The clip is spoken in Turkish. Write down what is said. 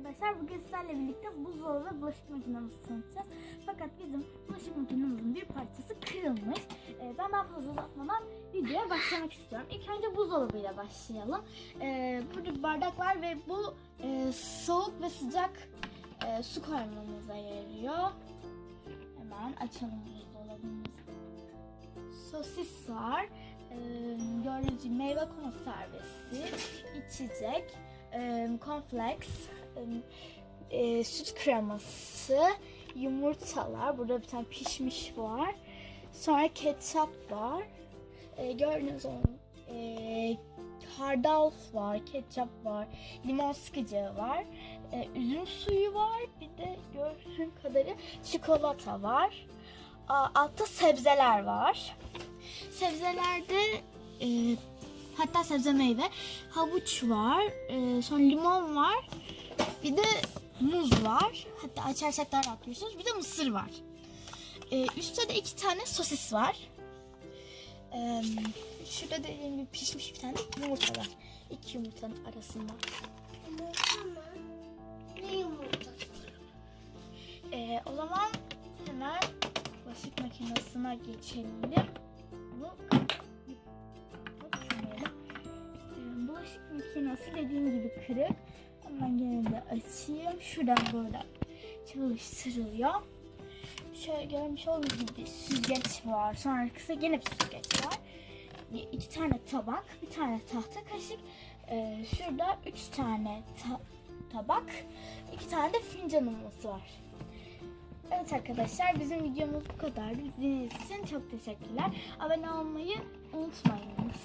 arkadaşlar, bugün sizlerle birlikte buzdolabı ve bulaşık makinemizi tanıtacağız. Fakat bizim bulaşık makinemizin bir parçası kırılmış. Ben daha fazla uzatmadan videoya başlamak istiyorum. İlk önce buzdolabıyla başlayalım. Burada bir bardak var ve bu soğuk ve sıcak su koymamıza yarıyor. Hemen açalım buzdolabımızı. Sosis var. Gördüğünüz gibi meyve konservesi, içecek, cornflakes, süt kreması, yumurtalar. Burada bir tane pişmiş var. Sonra ketçap var. Gördüğünüz gibi hardal var, ketçap var, limon sıkacağı var, üzüm suyu var. Bir de gördüğüm kadarıyla çikolata var. Altta sebzeler var. Sebzelerde hatta sebze meyve, havuç var, sonra limon var, bir de muz var. Hatta açarsak daha rahat görürsünüz. Bir de mısır var. Üstte de 2 tane sosis var. Şurada dediğim gibi pişmiş bir tane yumurta var. 2 yumurtanın arasında. Yumurta mı? Ne yumurtası? O zaman hemen bulaşık makinesine geçelim. Bulaşık makinesi dediğim gibi kırık. Hemen gene de açayım. Şuradan böyle çalıştırılıyor. Şöyle görmüş olduğunuz gibi süzgeç var. Sonra arkasında gene bir süzgeç var. 2 tane tabak, bir tane tahta kaşık. Şurada 3 tane tabak, 2 tane de fincanımız var. Evet arkadaşlar, bizim videomuz bu kadardı. İzlediğiniz için çok teşekkürler. Abone olmayı unutmayınız.